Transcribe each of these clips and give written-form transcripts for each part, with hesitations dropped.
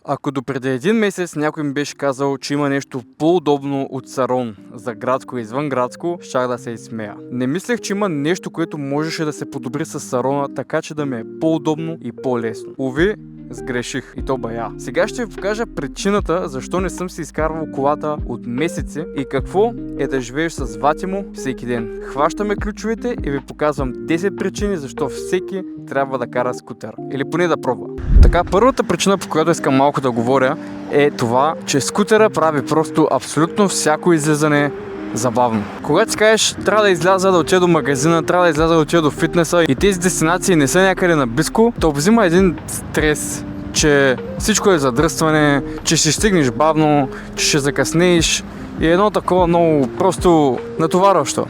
Ако допреди един месец някой ми беше казал, че има нещо по-удобно от Сарон за градско и извънградско, щях да се изсмея. Не мислех, че има нещо, което можеше да се подобри с Сарона, така че да ми е по-удобно и по-лесно. Уви, сгреших и то бая. Сега ще ви покажа причината, защо не съм си изкарвал колата от месеци и какво е да живееш с Ватимо всеки ден. Хващаме ключовете и ви показвам 10 причини, защо всеки трябва да кара скутер. Или поне да пробва. Така, първата причина, по която искам малко да говоря, е това, че скутера прави просто абсолютно всяко излизане забавно. Когато си кажеш, трябва да изляза да отида до магазина, трябва да изляза да отида до фитнеса и тези дестинации не са някъде наблизко, то взима един стрес, че всичко е задръстване, че ще стигнеш бавно, че ще закъснееш и едно такова много просто натоварващо.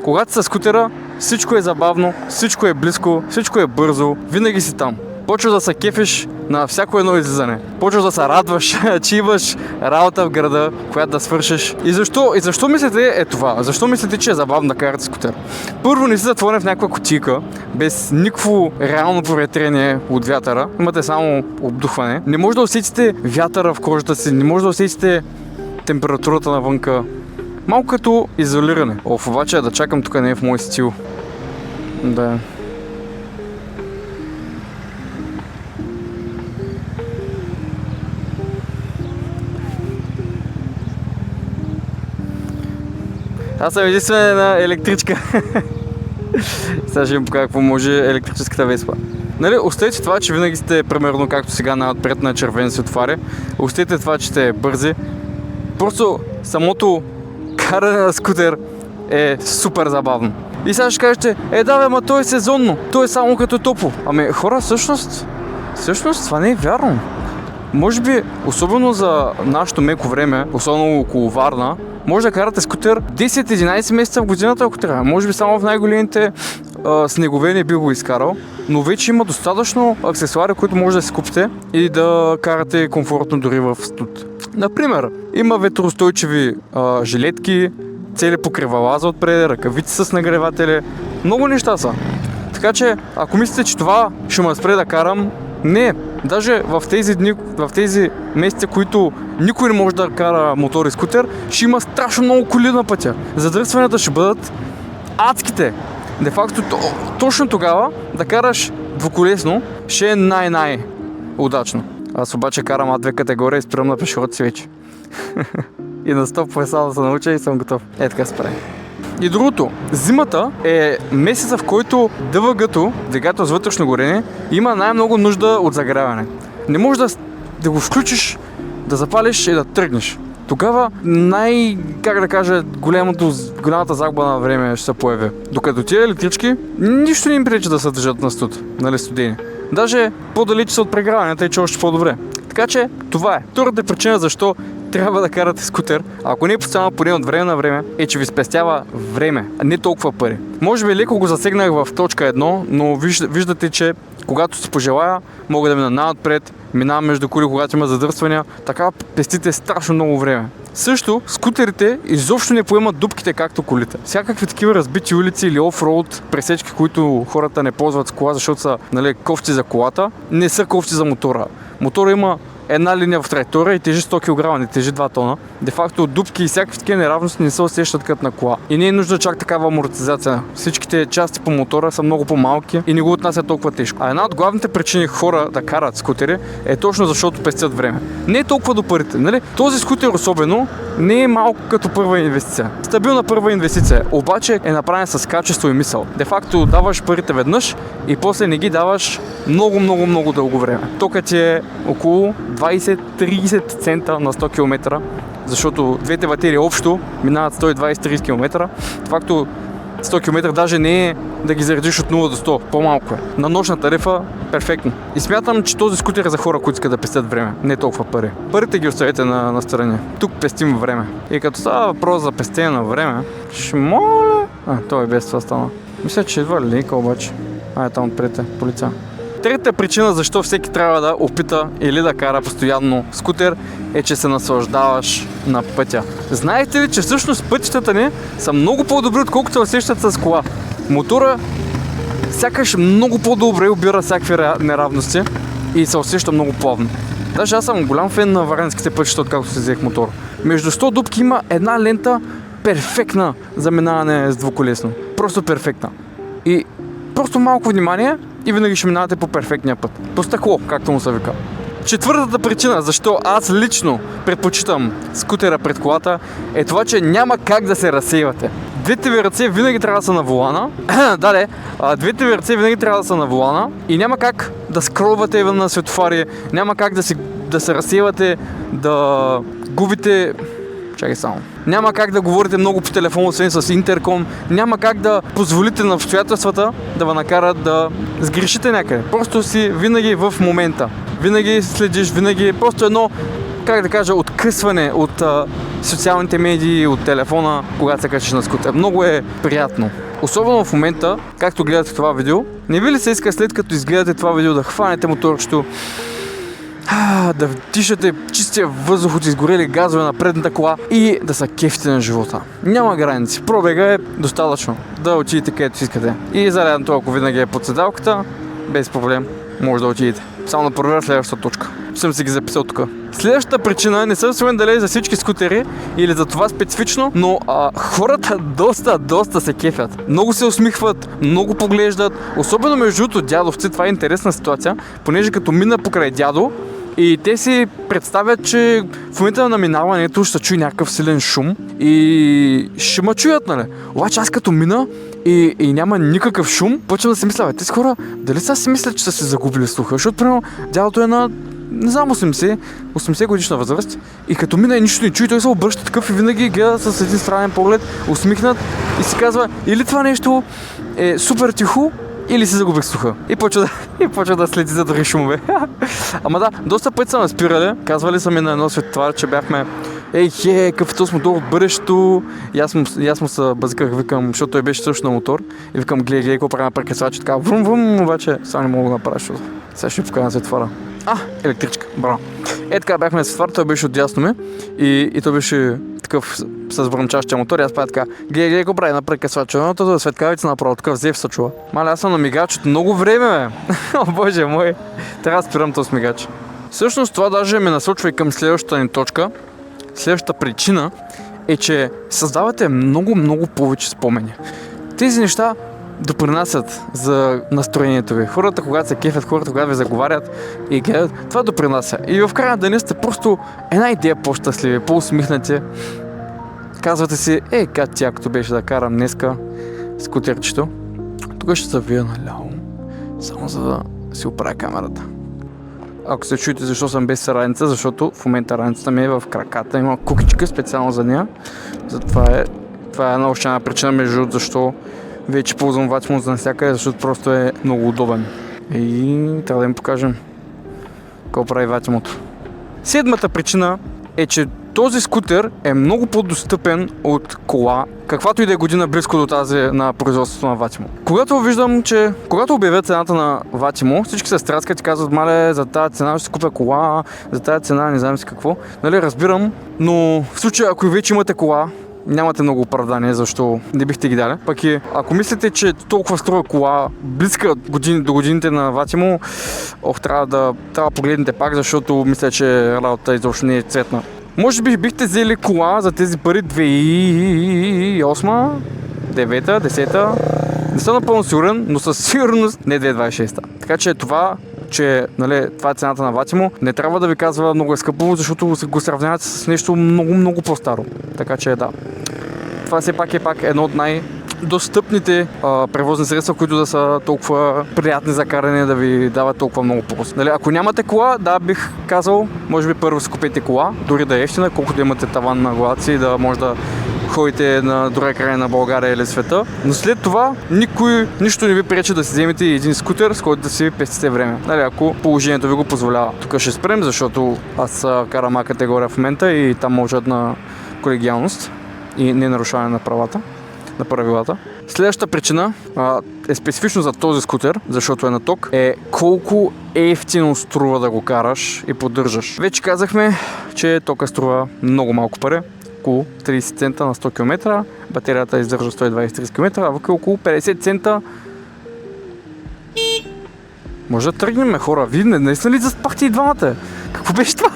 Когато с скутера, всичко е забавно, всичко е близко, всичко е бързо, винаги си там. Почваш да се кефиш на всяко едно излизане. Почваш да се радваш, че имаш работа в града, която да свършиш. И защо мислите е това? Защо мислите, че е забавно да карате скутер? Първо, не си затворен в някаква кутийка, без никакво реално проветрение от вятъра. Имате само обдухване. Не може да усетите вятъра в кожата си, не може да усетите температурата навънка. Малко като изолиране. Обаче да чакам тук не е в мой стил. Да. Аз съм единствена на електричка. Сега ще им покажа какво може електрическата Веспа. Нали, оставете това, че винаги сте примерно както сега напред на червен се отваря. Оставете това, че сте бързи. Просто самото каране на скутер е супер забавно. И сега ще кажете, ма то е сезонно, то е само като топло. Ами хора, всъщност това не е вярно. Може би, особено за нашето меко време, особено около Варна, може да карате скутер 10-11 месеца в годината, ако трябва. Може би само в най-големите снегове не би го изкарал, но вече има достатъчно аксесуари, които може да си купите и да карате комфортно дори в студ. Например, има ветроустойчиви жилетки, цели покривала за отпред, ръкавици с нагреватели, много неща са. Така че, ако мислите, че това ще ме спре да карам, не, даже в тези дни, в тези месеци, които никой не може да кара мотор и скутер, ще има страшно много коли на пътя. Задръстванията ще бъдат адските. Де факто, точно тогава да караш двуколесно ще е най-удачно. Аз обаче карам А2 категория и спирам на пешеходци вече. И на 100% да се науча и съм готов. Е, така се прави. И другото, зимата е месеца, в който ДВГ-то, двигател с вътрешно горене, има най-много нужда от загряване. Не можеш да го включиш, да запалиш и да тръгнеш. Тогава голямата загуба на време ще се появи. Докато тия електрички, нищо не им пречи да се държат на студ, нали, студени. Даже по-далече са от прегряванията и че още по-добре. Така че това е. Втората причина защо трябва да карате скутер, ако не е постоянно, поне от време на време, е, че ви спестява време, а не толкова пари. Може би леко го засегнах в точка 1, но виждате, че когато си пожелая, мога да мина напред, минавам между коли, когато има задръствания, така пестите страшно много време. Също, скутерите изобщо не поемат дупките както колите. Всякакви такива разбити улици или офроуд пресечки, които хората не ползват с кола, защото са, нали, кофти за колата, не са кофти за мотора. Мотора има една линия в траектория и тежи 100 кг, не тежи 2 тона. Де факто дупки и всякакви такива неравности не се усещат като на кола. И не е нужда чак такава амортизация. Всичките части по мотора са много по-малки и не го отнасят толкова тежко. А една от главните причини хора да карат скутери е точно защото пестят време. Не е толкова до парите. Нали? Този скутер особено не е малко като първа инвестиция. Стабилна първа инвестиция, обаче е направена с качество и мисъл. Де факто даваш парите веднъж и после не ги даваш много дълго време. Токът е около 20-30 цента на 100 км, защото двете батерии общо минават 120-30 км. Факто 100 км даже не е да ги заредиш от 0 до 100, по-малко е. На нощна тарифа перфектно. И смятам, че този скутер е за хора, които искат да пестят време, не толкова пари. Парите ги оставете на страни. Тук пестим време. И като става въпрос за пестене на време, ще моля... той е без това стана. Мисля, че едва линейка обаче. Там отпред полица. Третата причина защо всеки трябва да опита или да кара постоянно скутер е, че се наслаждаваш на пътя. Знаете ли, че всъщност пътищата ни са много по-добри, отколкото се усещат с кола? Мотора сякаш много по-добре обира всякакви неравности и се усеща много плавно. Даже аз съм голям фен на варненските пътища, откакто се взех мотор. Между 100 дупки има една лента перфектна за минаване с двуколесно. Просто перфектна. И просто малко внимание и винаги ще минавате по перфектния път. По стъкло, както му се вика. Четвъртата причина, защо аз лично предпочитам скутера пред колата, е това, че няма как да се разсейвате. Двете ви ръце винаги трябва да са на волана. Двете ви ръце винаги трябва да са на волана и няма как да скролвате на светофари, няма как да се разсейвате, да губите... Чакай само. Няма как да говорите много по телефон, освен с интерком. Няма как да позволите на обстоятелствата да ви накарат да сгрешите някъде. Просто си винаги в момента. Винаги следиш, винаги просто едно, как да кажа, откъсване от социалните медии, от телефона, когато се качиш на скутер. Много е приятно. Особено в момента, както гледате това видео, не ви ли се иска след като изгледате това видео да хванете моторчето, да дишате чистия въздух от изгорели газове на предната кола и да са кефите на живота. Няма граници. Пробега е достатъчно да отидете където си искате. И зарядното, ако винаги е под седалката, без проблем, може да отидете. Само да проверя следващата точка. Съм си ги записал тук. Следващата причина, не съм сигурен дали е за всички скутери или за това специфично, но хората доста се кефят. Много се усмихват, много поглеждат. Особено между другото дядовци, това е интересна ситуация, понеже като мина покрай дядо, и те си представят, че в момента на минаването ще чуи някакъв силен шум и ще ме чуят, нали? Обаче аз като мина и няма никакъв шум, почвам да си мисля, тези хора, дали сега си мислят, че са се загубили слуха? Защото, примерно, дядото е на, не знам, 80 годишна възраст и като мина и нищо не чуи, той се обръща такъв и винаги гледа с един странен поглед, усмихнат и си казва, или това нещо е супер тихо, или си загубих слуха. И почва да следи за други шумове. Ама да, доста пъти са ме спирали. Казвали са ми на едно световар, че бяхме какъвто с мотор от бъдещето. И аз му се базиках, викам, защото той беше също на мотор. И викам, гледай, какво правя на прекъсвача, така врум, обаче сега не мога да направя, защото сега ще покажа на световара. Електричка, браво. Така бяхме на световар, той беше отдясно ми и той беше такъв с бръмчащия мотор и аз правя така, гледай, какво прави на прекъсвача, но светкавица направо, такъв зев се чува. Маля, аз съм на мигач от много време, бе. О, боже мой, трябва да спирам този мигач. Всъщност това даже ме насочва и към следващата ни точка. Следващата причина е, че създавате много повече спомени. Тези неща допринасят за настроението ви. Хората, когато се кефят, хората, когато ви заговарят и гледат, това допринася. И в края на деня сте просто една идея по-щастливи, по-усмихнати. Казвате си, как тякото беше да карам днеска скутерчето. Тук ще се вия наляво, само за да си оправя камерата. Ако се чуете защо съм без раница, защото в момента раницата ми е в краката, има кукичка специално за нея. Затова това е една още причина, между другото, защо вече ползвам Ватимо за навсякъде, защото просто е много удобен. И трябва да им покажем какво прави Ватимото. Седмата причина е, че този скутер е много по-достъпен от кола, каквато и да е година близко до тази на производството на Ватимо. Когато обявят цената на Ватимо, всички се стряскат и казват, мале, за тази цена ще си купя кола, за тази цена не знам си какво. Нали, разбирам, но в случая, ако вече имате кола, нямате много оправдание, защо не бихте ги дали. Пък и ако мислите, че толкова струва кола близка до годините на Ватимо, трябва да погледнете пак, защото мисля, че работата изобщо не е цветна. Може би бихте взели кола за тези пари 2008, 9, 10. Не съм напълно сигурен, но със сигурност не 2026. Така че това е цената на Ватимо, не трябва да ви казва много е скъпо, защото го сравняват с нещо много по-старо. Така че да. Това все пак е едно от най-достъпните превозни средства, които да са толкова приятни за каране, да ви дават толкова много полза. Ако нямате кола, да, бих казал, може би първо си купете кола, дори да е ефтина, колкото да имате таван на главата си, да може да ходите на другия край на България или света. Но след това нищо не ви пречи да си вземете един скутер, с който да си пестите време. Ако положението ви го позволява. Тук ще спрем, защото аз карам категория в момента и там можат на колегиалност и не нарушаване на правилата. Следващата причина е специфично за този скутер, защото е на ток, е колко ефтино струва да го караш и поддържаш. Вече казахме, че тока струва много малко пари. Около 30 цента на 100 км, батерията издържа 120 км, а вък около 50 цента. Може да тръгнем, хора. Вие наистина ли заспахте и двамата? Какво беше това?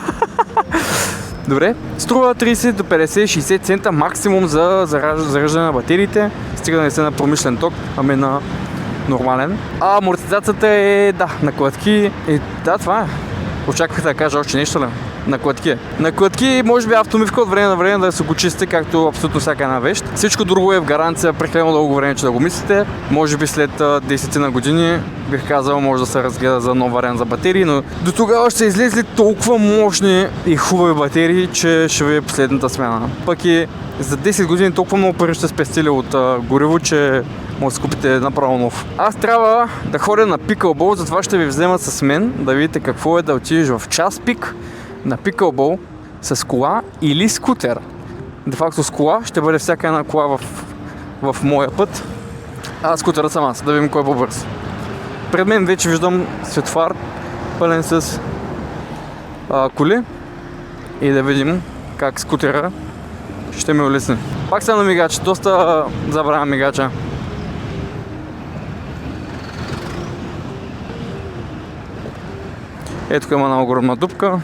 Добре, струва 30 до 50-60 цента максимум за зареждане на батериите. Стига да не се на промишлен ток, ами на нормален. А амортизацията е, на клътки. Това е. Очаквах да кажа още нещо ли? На клътки. На клътки може би автомивка от време на време да се го чисти, както абсолютно всяка една вещ. Всичко друго е в гаранция, прекалено дълго време, че да го мислите. Може би след 10 на години, бих казал, може да се разгледа за нов вариант за батерии, но до тогава ще излезли толкова мощни и хубави батерии, че ще ви е последната смяна. Пък и за 10 години толкова много пари ще спестили от гориво, че може да си купите направо нов. Аз трябва да ходя на пикълбол, затова ще ви взема с мен да видите какво е да отидеш в час пик на пикълбол с кола или скутер. Де факто с кола ще бъде всяка една кола в моя път, а скутера съм аз, да видим кой е по-бърз. Пред мен вече виждам светофар, пълен с коли и да видим как скутера ще ме улесни. Пак съм на мигач, доста забравям мигача. Ето тук има една огромна дупка.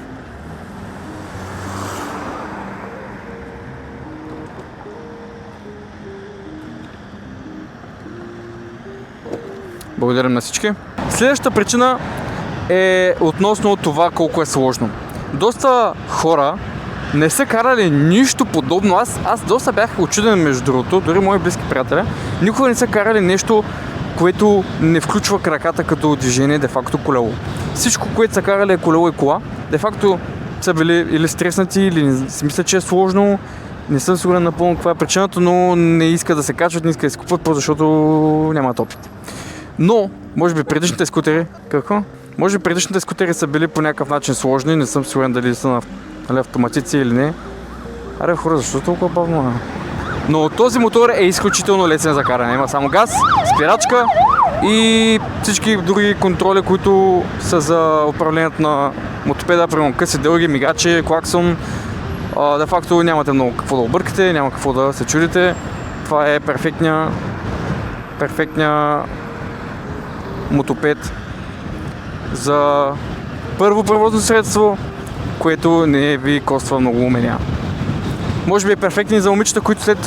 Благодарим на всички. Следващата причина е относно това колко е сложно. Доста хора не са карали нищо подобно. Аз доста бях учуден, между другото, дори мои близки приятели. Никога не са карали нещо, което не включва краката като движение, де-факто колело. Всичко, което са карали е колело и кола, де-факто са били или стреснати, или не си мисля, че е сложно. Не съм сигурен напълно каква е причината, но не иска да се качват, не иска да се купат, просто защото нямат опит. Но, може би предишните скутери... Какво? Може би предишните скутери са били по някакъв начин сложни, не съм сигурен дали са на автоматици или не. Аре хора, защо толкова бавно? Но този мотор е изключително лесен за каране. Има само газ, спирачка и всички други контроли, които са за управлението на мотопеда, примерно къси, дълги, мигачи, клаксон. Де факто нямате много какво да объркате, няма какво да се чудите. Това е перфектния мотопед за първо превозно средство, което не ви коства много умения. Може би е перфектен за момичета, които след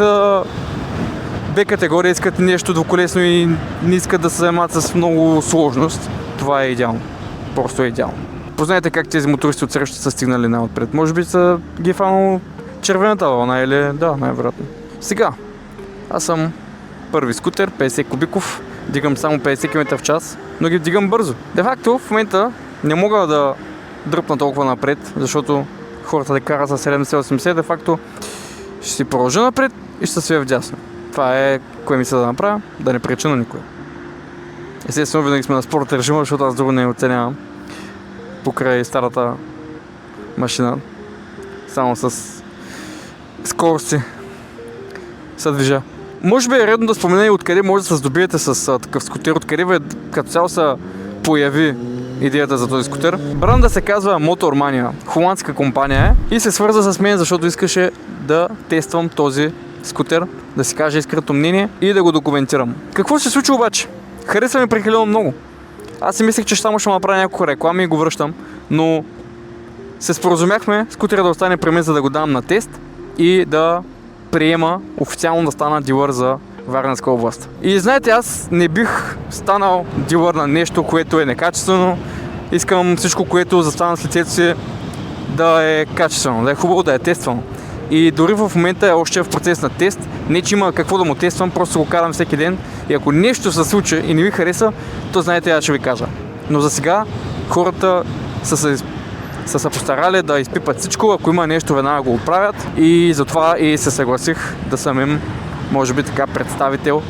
Б категория искат нещо двуколесно и не искат да се заемат с много сложност. Това е идеално. Просто е идеално. Познайте как тези мотористи от среща са стигнали най-отпред. Може би са ги фанал червената вълна или най-вероятно. Сега, аз съм първи скутер, 50 кубиков, дигам само 50 км в час, но ги дигам бързо. Де факто в момента не мога да дръпна толкова напред, защото хората да карат за 70-80, де факто ще си продължа напред и ще се свия вдясно. Това е кое мисля да направя, да не преча на никой. Естествено винаги сме на спорт режима, защото аз друго не оценявам покрай старата машина. Само с скорости се движа. Може би е редно да спомена и откъде може да се здобиете с такъв скутер, откъде като цяло се появи идеята за този скутер. Бранда се казва Motormania, холандска компания е и се свърза с мен, защото искаше да тествам този скутер, да си кажа искрено мнение и да го документирам. Какво се случи обаче? Харесва ми прекалено много. Аз си мислех, че само ще направя няколко реклами и го връщам, но се споразумяхме скутера да остане при мен, за да го дам на тест и да приема официално да стана дилър за Варненска област. И знаете, аз не бих станал дилър на нещо, което е некачествено. Искам всичко, което застана с лицето си, да е качествено, да е хубаво, да е тествано. И дори в момента е още в процес на тест. Не, че има какво да му тествам, просто го карам всеки ден. И ако нещо се случи и не ви хареса, то знаете, аз ще ви кажа. Но за сега хората са се постарали да изпипат всичко. Ако има нещо, веднага го оправят. И затова и се съгласих да съм им, може би така, представител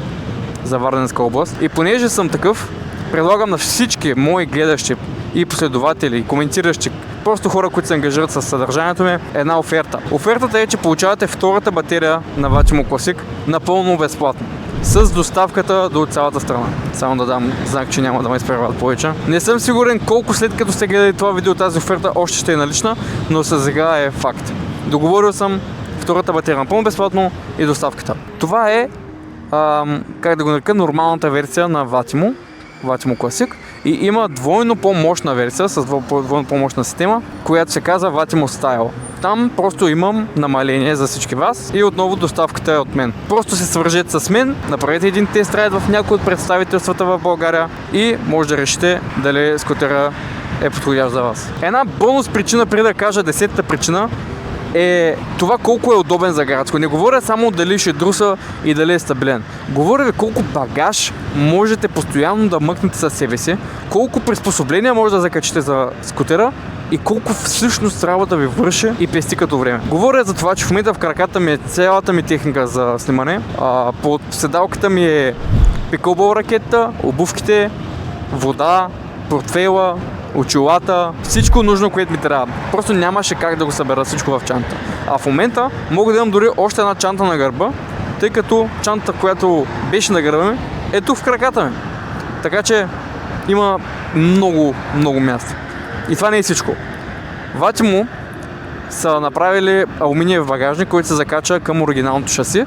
за Варненска област. И понеже съм такъв, предлагам на всички мои гледащи и последователи, и коментиращи, просто хора, които се ангажират с съдържанието ми, една оферта. Офертата е, че получавате втората батерия на Vatimo Classic напълно безплатно. С доставката до цялата страна. Само да дам знак, че няма да ме изпреварват повече. Не съм сигурен колко след като сте гледали това видео, тази оферта още ще е налична, но сега е факт. Договорил съм втората батерия напълно безплатно и доставката. Това е, как да го нарека, нормалната версия на Vatimo Classic. И има двойно по-мощна версия с двойно по-мощна система, която се казва Vatimo Style. Там просто имам намаление за всички вас и отново доставката е от мен. Просто се свържете с мен, направете един тест райд в някои от представителствата в България и може да решите дали скутера е подходящ за вас. Една бонус причина, преди да кажа 10-та причина, е това колко е удобен за градско. Не говоря само дали ще друса и дали е стабилен. Говоря ви колко багаж можете постоянно да мъкнете със себе си, колко приспособления може да закачите за скутера и колко всъщност работа ви върши и пести като време. Говоря за това, че в момента в краката ми е цялата ми техника за снимане. Под седалката ми е пиклбол ракета, обувките, вода, портфейла, очилата, всичко нужно, което ми трябва. Просто нямаше как да го събера всичко в чанта. А в момента мога да имам дори още една чанта на гърба, тъй като чантата, която беше на гърба ми, е тук в краката ми. Така че има много място. И това не е всичко. Vatimo са направили алуминиев багажник, който се закача към оригиналното шаси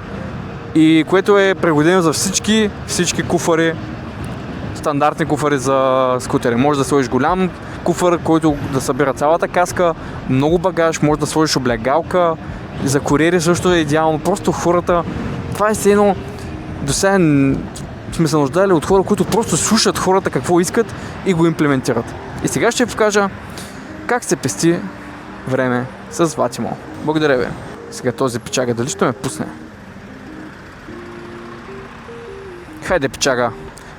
и което е пригодено за всички куфари, стандартни куфари за скутери. Може да сложиш голям куфар, който да събира цялата каска, много багаж, може да сложиш облегалка, за куриери също е идеално. Просто хората, това е все едно, до сега сме се нуждали от хора, които просто слушат хората какво искат и го имплементират. И сега ще ви покажа как се пести време с Vatimo. Благодаря ви. Сега този печага дали ще ме пусне?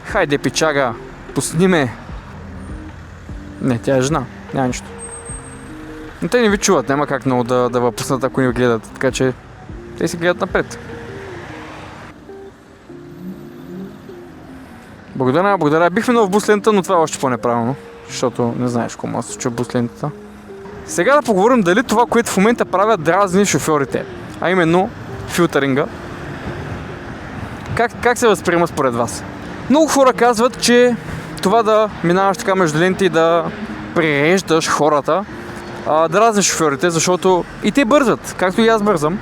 Хайде, печага, пусни ме. Не, тя е жена, няма нищо. Но те не ви чуват, няма как много да ви пуснат, ако не ви гледат, така че те си гледат напред. Благодаря. Бих минал в бус лентата, но това е още по-неправилно, защото не знаеш какво може да се случва в бус лентата. Сега да поговорим дали това, което в момента правят, дразни шофьорите, а именно филтъринга. Как се възприема според вас? Много хора казват, че това да минаваш така между ленти и да пререждаш хората, дразни шофьорите, защото и те бързат, както и аз бързам.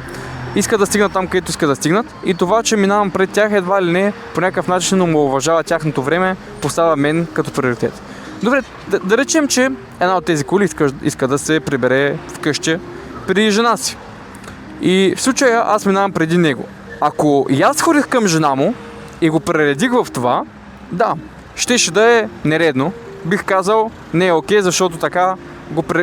Искат да стигнат там, където искат да стигнат и това, че минавам пред тях едва ли не по някакъв начин омаловажава тяхното време, поставя мен като приоритет. Добре, да речем, че една от тези коли иска да се прибере вкъщи при жена си. И в случая аз минавам преди него. Ако и аз ходих към жена му и го прередих в това, да, щеше да е нередно. Бих казал, не е окей, защото така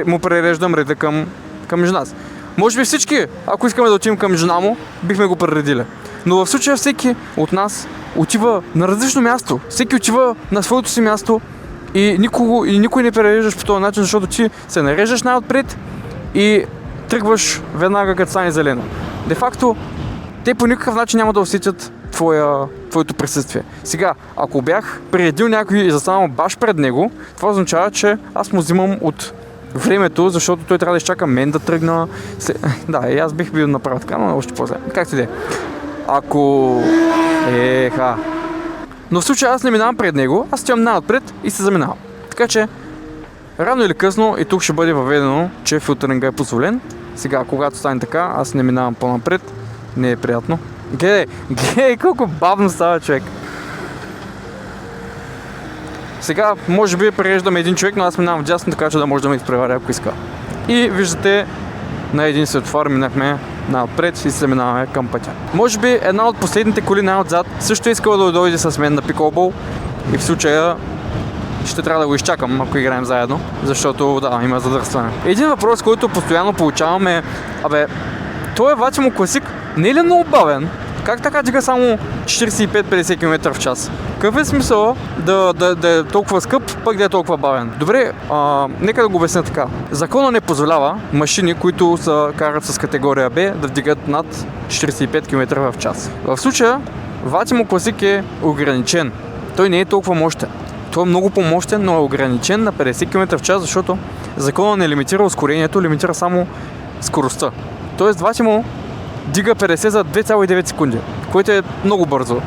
му пререждам реда към жена си. Може би всички, ако искаме да отидем към жена му, бихме го прередили. Но в случая всеки от нас отива на различно място. Всеки отива на своето си място и никой не пререждаш по този начин, защото ти се нареждаш най-отпред и тръгваш веднага като стане зелено. Де факто, те по никакъв начин няма да усетят твоето присъствие. Сега, ако бях прередил някой и застанал баш пред него, това означава, че аз му взимам от времето, защото той трябва да изчака мен да тръгна. Да, и аз бих бил направил така, но още по-зле. Както и да е. Ако... Но в случая аз не минавам пред него, аз стоям най-отпред и се заминавам. Така че, рано или късно и тук ще бъде въведено, че филтъринга е позволен. Сега, когато стане така, аз не минавам по-напред. Не е приятно. Гледай колко бавно става човек. Сега, може би пререждаме един човек, но аз минавам вдясно, така че да може да ме изпревари, ако иска. И виждате, на един светофар минахме напред и се минаваме към пътя. Може би една от последните коли най-отзад също искала да дойде с мен на пиклбол и в случая ще трябва да го изчакам, ако играем заедно, защото да, има задръстване. Един въпрос, който постоянно получавам е, той е Vatimo Classic, не е ли много бавен? Как така дига само 45-50 км в час? Какъв е смисъл да е толкова скъп, пък да е толкова бавен? Добре, нека да го обясня така. Законът не позволява машини, които се карат с категория B, да вдигат над 45 км в час. В случая Vatimo Classic е ограничен. Той не е толкова мощен. Той е много по-мощен, но е ограничен на 50 км в час, защото законът не лимитира ускорението, лимитира само скоростта. Тоест Vatimo дига 50 за 2,9 секунди, което е много бързо.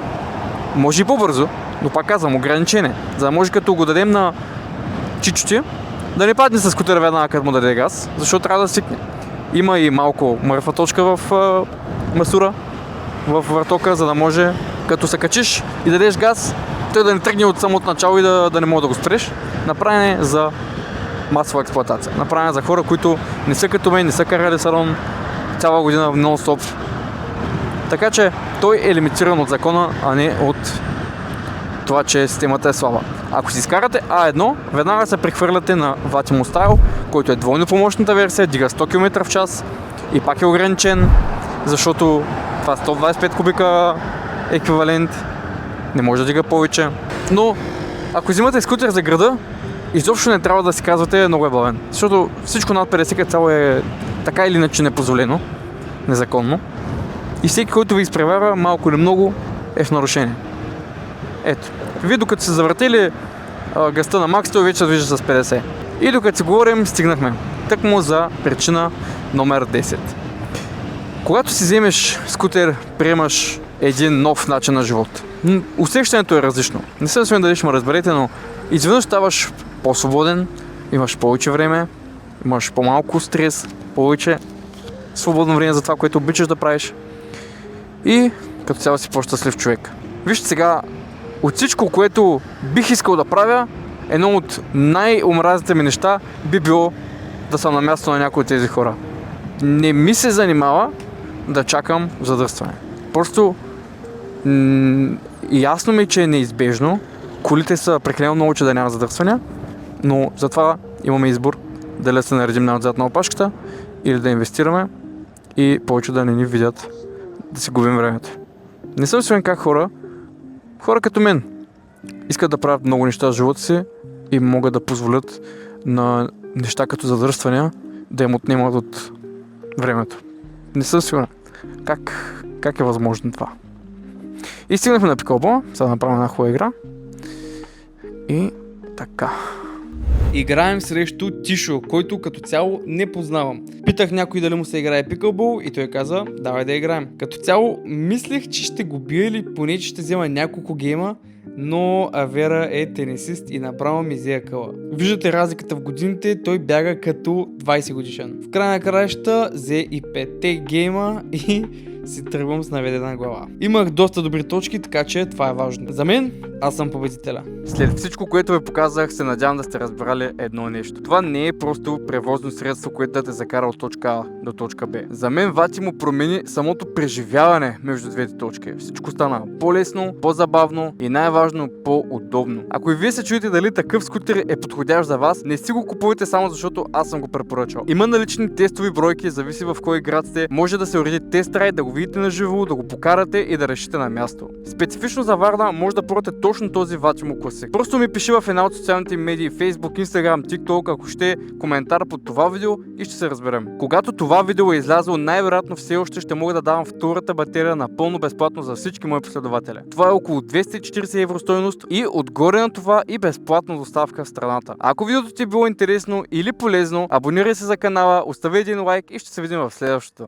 Може и по-бързо, но пак казвам, ограничение. За да може като го дадем на чичоти, да не падне с скутера веднага като му даде газ, защото трябва да стикне. Има и малко мъртва точка в масура, в въртока, за да може като се качиш и дадеш газ, той да не тръгне от самото начало и да не мога да го спреш. Направен е за масова експлоатация. Направен е за хора, които не са като мен, не са карали салон цяла година нон-стоп. Така че той е лимитиран от закона, а не от това, че системата е слаба. Ако си изкарате А1, веднага се прехвърляте на Vattimo Style, който е двойно помощната версия, дига 100 км в час и пак е ограничен, защото това 125 кубика еквивалент, не може да дига повече. Но ако взимате скутер за града, изобщо не трябва да си казвате много е бавен, защото всичко над 50 цяло е така или иначе непозволено, незаконно. И всеки, който ви изпреварва малко или много, е в нарушение. Ето, вие докато се завъртели газта на макс, той вече се движи с 50. И докато си говорим, стигнахме тъкмо за причина номер 10. Когато си вземеш скутер, приемаш един нов начин на живот. Усещането е различно. Не съм сигурен дали ще ме разберете, но изведнъж ставаш по-свободен, имаш повече време, имаш по-малко стрес, повече свободно време за това, което обичаш да правиш. И като цяло си по-щастлив човек. Вижте сега, от всичко, което бих искал да правя, едно от най-омразните ми неща би било да съм на място на някои от тези хора. Не ми се занимава да чакам задръстване. Просто ясно ми, че е неизбежно. Колите са прекалено много, че да няма задръствания, но затова имаме избор дали да се наредим назад на опашката или да инвестираме и повече да не ни видят, да си губим времето. Не съм сигурен как хора като мен искат да правят много неща в живота си и могат да позволят на неща като задръствания да им отнемат от времето. Не съм сигурен как е възможно това. И стигнахме на пикълбола, сега да направим една хубава игра. И така. Играем срещу Тишо, който като цяло не познавам. Питах някой дали му се играе пикълбол и той каза, давай да играем. Като цяло мислех, че ще го бия или поне, че ще взема няколко гейма, но Авера е тенисист и направо ми взе къла. Виждате разликата в годините, той бяга като 20 годишен. В края на краищата взе и 5-те гейма и си тръгвам с наведена глава. Имах доста добри точки, така че това е важно. За мен, аз съм победителя. След всичко, което ви показах, се надявам да сте разбрали едно нещо. Това не е просто превозно средство, което да те закара от точка А до точка Б. За мен Vattimo промени самото преживяване между двете точки. Всичко стана по-лесно, по-забавно и най-важно по-удобно. Ако и вие се чуете дали такъв скутер е подходящ за вас, не си го купувайте само защото аз съм го препоръчал. Има налични тестови бройки, зависи в кой град сте. Може да се уреди тест-райд, да го видите на живо, да го покарате и да решите на място. Специфично за Варна може да пробвате точно този Vattimo Classic. Просто ми пиши в една от социалните медии, Facebook, Instagram, TikTok, ако ще коментар под това видео и ще се разберем. Когато това видео е излязло, най-вероятно все още ще мога да давам втората батерия напълно безплатно за всички мои последователи. Това е около 240 евро стойност и отгоре на това и безплатна доставка в страната. Ако видеото ти е било интересно или полезно, абонирай се за канала, остави един лайк и ще се видим в следващото.